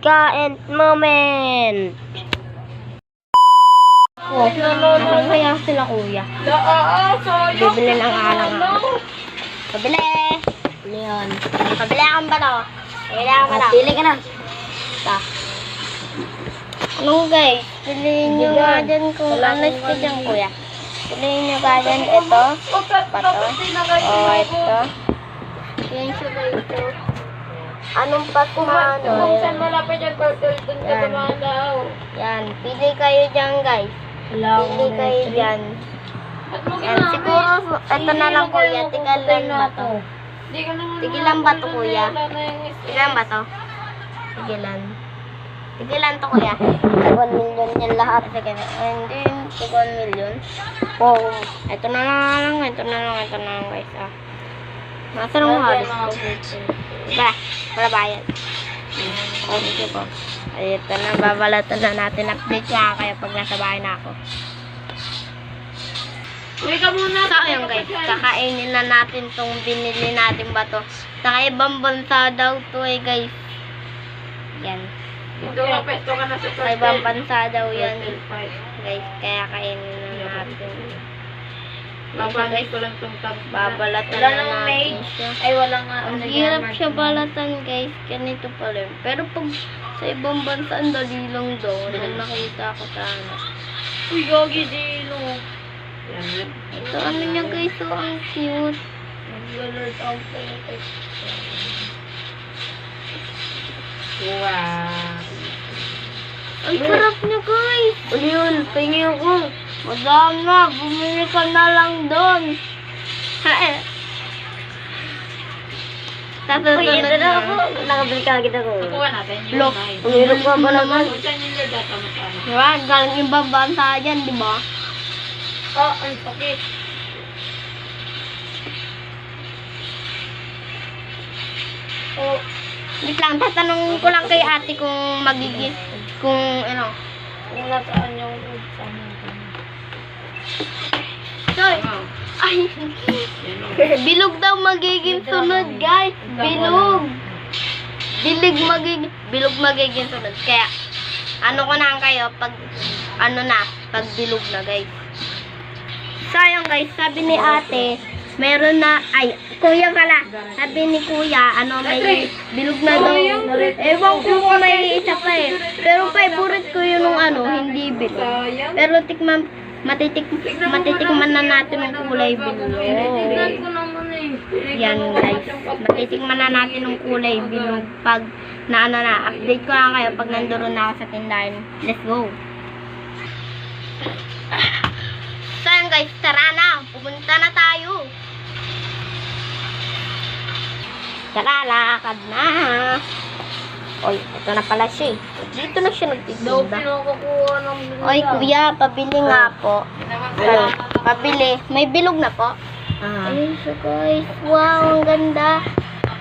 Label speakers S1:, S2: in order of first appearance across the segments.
S1: Kain moment. Oh, nasaan kaya sila kuya? Bibili ng anak ako. Pabili. Leon. Pabili akong bato. Pabili akong bato. Pili ka na. Ito. Anong guys? Piliin nyo nga dyan kung ano ito dyan kuya. Piliin nyo nga dyan ito. Bato. O ito. Yan siya ba ito? Anong patmano?
S2: Kung saan malapit yung turtle, dun ka dumadaw.
S1: Yan. Pili kayo dyan guys. Pili kayo dyan. Yan. Siguro ito na lang kuya. Tigilan ba to? Tigilan ba to kuya? Tigilan ba to? Tigilan. Tigilan to kuya. 1 million yan lahat. Sige. Hindi. 1 million. Oh. Ito na lang. Ito na lang guys. Ah. Nasa nung halos ko. Ba? Wala bayad. Oh, sige po. Ay, ito na. Babalatan na natin. Update ka kaya pag nasa bahay na ako.
S2: Uwi ka muna.
S1: So, ayun guys. Kakainin na natin tong binili natin ba to. Sa ibang bansa daw to eh guys. Yan.
S2: Dito ka, pesto ka na sa
S1: Sa ibang
S2: turtle.
S1: bansa daw yan. Guys, kaya kainin na natin.
S2: Babalik ko lang itong tag.
S1: Babalatan
S2: Wala
S1: na
S2: nang
S1: natin
S2: maid.
S1: siya.
S2: Ay, wala nga.
S1: Ang hirap siya balatan guys. Ganito pala. Pero pag sa ibang bansa, ang dali lang daw. Nung nakita ko sana.
S2: Uy, gogi, dilo. Yan.
S1: Ito ano niya guys. So, ang cute.
S2: Mag-alert out ko yung text. Wow.
S1: Ang sarap niya guys.
S2: Ano yun? Tingin ako.
S1: Madama. Bumili ka na lang doon. Tatasunod na ako. Nakabili ka agad ako.
S2: Kukuha natin yung
S1: Look.
S2: nine.
S1: Ang hirap ka ba naman?
S2: Kung saan yung lord data mo sana?
S1: Diba? Galing ibang bansa yan, di ba?
S2: Oh, ang sakit. Oh,
S1: Wait lang, tatanungin ko lang kay ate kung magiging, kung ano.
S2: kung nasaan yung sana.
S1: Sorry. Ay, bilog daw magiging sunod, guys. Bilog. Bilog magiging sunod. Kaya, ano ko na kayo pag, ano na, pag bilog na, guys. So, ayun, guys, sabi ni ate, meron na, ay, kuya pala. Sabi ni kuya, ano, may bilog na daw. Ewan ko kung may isa pa eh. Pero favorite ko yun nung ano, hindi bilog. Pero matitikman na natin ng kulay bilog.
S2: Tignan ko naman eh.
S1: Yan guys, matitikman na natin ng kulay bilog pag na ano na, update ko lang kayo pag nandoon na ako sa tindahan. Let's go! So yan guys, tara na! Pupunta na tayo! Tara, lakad na! Oy, ito na pala siya eh. Dito na siya
S2: Daw
S1: nagtitinda.
S2: pinakukuha ng bilog.
S1: Oy kuya, pabili nga po. Ay, pabili. May bilog na po. Ayun siya guys. Wow, ang ganda.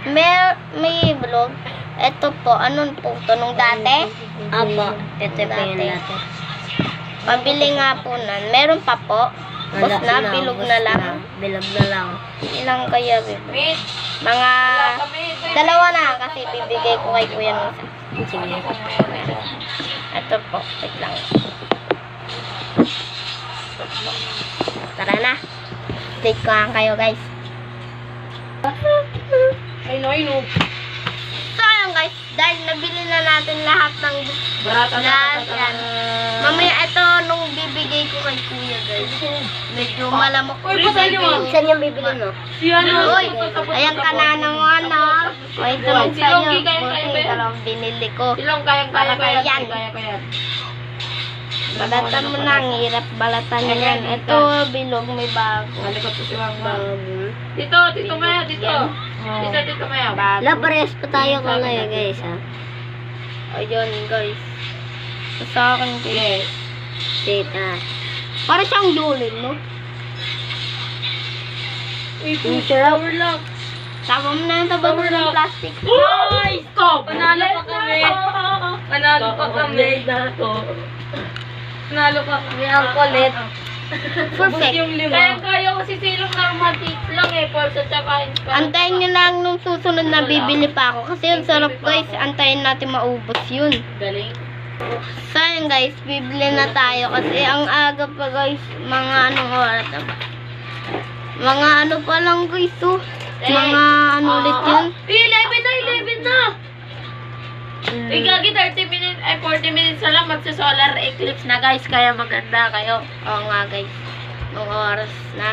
S1: May bilog. Ito po, anong po? Ito nung dati?
S3: Apo, ito po yung
S1: Dati.
S3: latte.
S1: Pabili nga po nun. Meron pa po. Tapos na, bilog na lang.
S3: Bilog na lang.
S1: Ilang kaya bilog?
S2: Mate,
S1: Mga
S2: kami.
S1: dalawa na kasi bibigay ko kay kuya ng isa.
S3: Sige.
S1: Ito po, wait lang. Tara na. Update ko lang kayo guys.
S2: Ay, no, no.
S1: So ayun guys, dahil nabili na natin lahat ng
S2: Barata
S1: lahat yan. Mamaya ito nung bibigay ko kay kuya guys. Medyo malamok.
S2: Uy, patay nyo.
S3: Saan yung bibili mo?
S2: Si ano?
S1: Uy, ayan ka na naman ah. O ito lang
S2: Si
S1: sa'yo.
S2: Logi, kaya
S1: Buti
S2: ba?
S1: dalawang binili ko.
S2: Silang kayang-kaya ko yan.
S1: Yan.
S2: Kaya-kaya.
S1: Balatan mo na, ang hirap balatan niya yan. Ito, bilog, may bago.
S2: Malikot ko si Wang Wang. Dito, Tito Maya, dito. Dito, Tito Maya.
S1: Bago.
S3: Wala, parehas pa tayo ko ngayon guys ha.
S1: Ayun guys. Ito sa akin guys.
S2: Yes.
S3: Tita.
S1: Para siyang dulin, no?
S2: Uy, power lock.
S1: Tama mo na yung tabas ng plastic.
S2: Ay, stop! Panalo pa kami. Panalo pa kami. Panalo pa kami. Ang kulit.
S1: Perfect.
S2: Kaya ko si Silong na romantic lang eh. Force at saka inspiration.
S1: Antayin nyo lang nung susunod na bibili pa ako. Kasi yung sarap guys, antayin natin maubos yun.
S2: Galing.
S1: So yun guys, bibili na tayo. Kasi ang aga pa guys, mga anong oras na ba? Mga ano pa lang guys, oh. Mga ano ulit yun.
S2: 11 na! Igagi 30 minutes, ay 40 minutes na lang magsa-solar eclipse na guys. Kaya maganda kayo.
S1: Oo nga guys, anong oras na?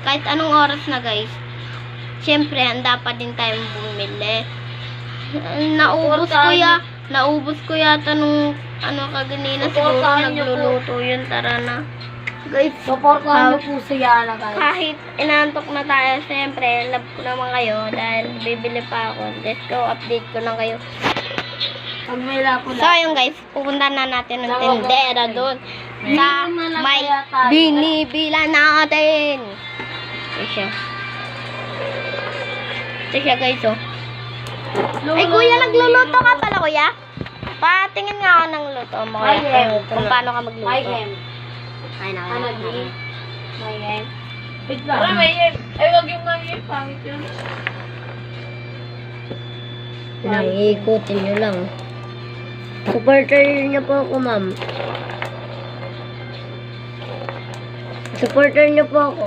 S1: Kahit anong oras na guys, syempre handa pa din tayong bumili. Naubos ko yata nung ano kaganina, siguro nagluluto yun. Tara na guys,
S3: Supportahan niyo po si Yana, guys.
S1: kahit inantok na tayo, syempre love ko naman kayo dahil bibili pa ako. Let's go, update ko lang kayo.
S3: Pag may lapo
S1: So yun guys, pupunta na natin ng tendera doon sa may binibila natin. Ito siya. Ito siya guys, oh. Ay kuya, nagluluto ka pala kuya? Patingin nga ako ng luto mo kuya. Kung paano ka magluto. Ay
S2: Para may ay wag yung may pangit yun.
S3: Ikutin nyo lang. Supporter niyo po ako, ma'am. Supporter niyo po ako.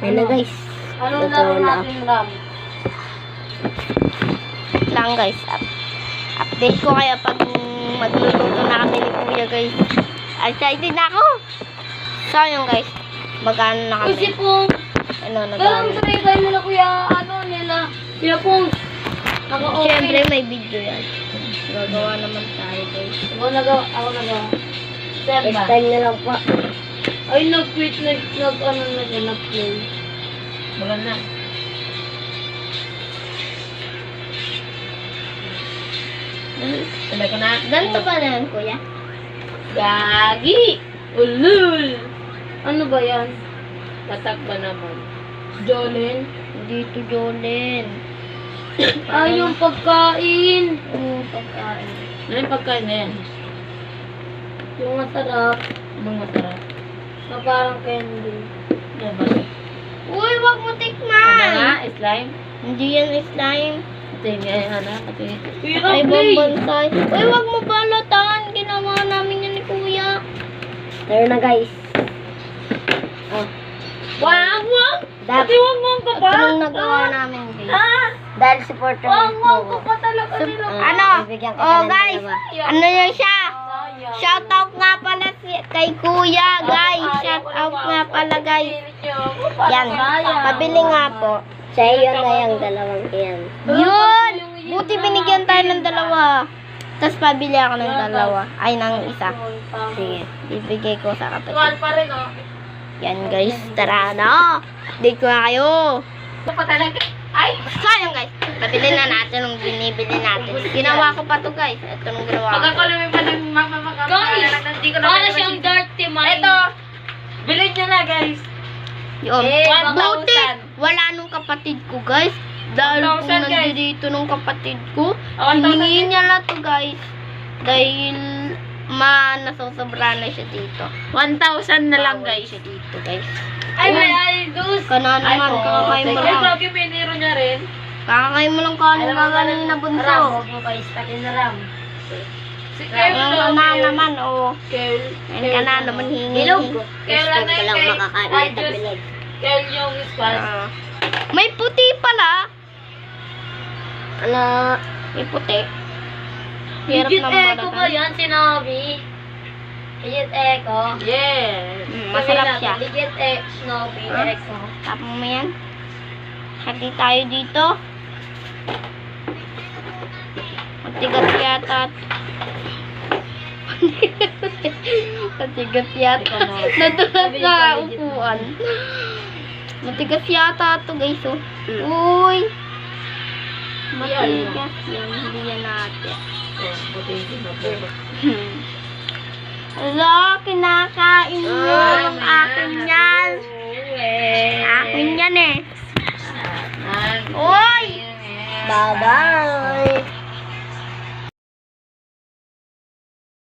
S3: Ayun na guys.
S2: Ano laro natin RAM?
S1: lang guys. Update ko kaya pag magluluto na kami ni kuya guys. Excited na ako. So yun guys, magano na kami.
S2: Kasi po,
S1: Ano,
S2: parang
S1: nag-ano.
S2: sabay nila kuya, ano nila, kuya pong,
S1: Siyempre may video yan. Gagawa naman tayo guys.
S2: Ako nagawa. Sir ba?
S3: Time na lang po.
S2: Ay, nag-quit, nag-ano na siya, nag-play. Maganda. Sabay ko na.
S1: Ganito ba na yan kuya?
S2: Gagi! Ulul! Ano ba yan? Patak ba naman? Jolene?
S1: Dito Jolene.
S2: Ay, yung pagkain!
S1: Oo, pagkain.
S2: Ano yung pagkain na yan? Yung masarap. Anong masarap? Na parang candy. Ano ba?
S1: Uy, wag mo
S2: Ano
S1: tikman!
S2: nga? Slime?
S1: Hindi yan slime.
S2: Ito yung ano? Ito yung...
S1: Ay, bambansay. Uy, wag mo balatan. Ginawa namin yan ni kuya.
S3: Ayun na guys. Oh.
S2: Wag!
S3: Dapat
S2: Wag mo ka ba?
S1: Ito yung nagawa namin guys.
S2: Ha?
S3: dahil supporter
S2: Wag
S3: mo
S2: mo ka pa talaga nila.
S1: Ano?
S3: bibigyan kita
S1: Oh
S3: ng
S1: guys,
S3: dalawa.
S1: ano yun siya?
S2: Sayang.
S1: Shoutout nga pala kay kuya guys. Shoutout nga pala guys. Yan, pabili nga po.
S3: Sa iyo na yung dalawang yan.
S1: Yun! Buti binigyan tayo ng dalawa. Tapos pabili ako ng dalawa. Ay, ng isa. Sige, bibigay ko sa kapatid.
S2: Tuwal pa rin, oh.
S1: Yan guys, tara na. Update ko na kayo.
S2: Ito pa talaga. Ay!
S1: Sayang guys, pabili na natin ng binibili natin. Ginawa ko pa to guys. Ito nung ginawa ko.
S2: Pagkakulumi pa ng mama
S4: Guys,
S2: hindi ko na
S4: para siyang dirty mind.
S2: Ito! Bilhin nyo na, guys.
S1: Yun.
S2: Eh,
S1: Buti,
S2: 1,000.
S1: wala nung kapatid ko guys. Dahil
S2: 1,000
S1: kung
S2: guys.
S1: nandito nung kapatid ko,
S2: 1,000
S1: hiningi niya na to guys. Dahil nasosobra na siya dito.
S2: 1,000 na lang,
S1: Bawal
S2: guys.
S1: siya dito guys.
S2: Ay, may aldus.
S1: Kana naman, kakakain mo
S2: Ay,
S1: lang.
S2: Pogi, piniro niya rin.
S1: Kakakain mo lang kanin ka kanina bunso.
S3: Huwag mo pa istakin na ram.
S2: Si
S1: Ayun ka na naman, oh.
S2: Kel.
S1: Ayun ka na naman hingi.
S3: Bilog.
S2: Kaya
S3: Gusto
S2: na
S3: ko lang
S2: kay-
S3: makakain
S2: ay,
S3: ito
S2: Diyos.
S3: bilog.
S2: Kel yung squad.
S1: Ah. May puti pala.
S3: Ano?
S1: May puti. Hirap
S4: Legit
S1: ng
S4: echo ba
S1: balatan.
S4: yan, sinabi? Legit echo.
S2: Yes.
S1: Masarap siya.
S4: Legit snowy
S1: Huh?
S4: echo.
S1: Tapos mo yan. Hati tayo dito. Matigas yata. Matigas yata. Nadulas sa upuan. Matigas yata ito guys. Oh. Uy. Matigas yan. Hindi yan natin. Hello, kinakain mo ng akin yan. Akin yan eh. Uy!
S3: Bye-bye!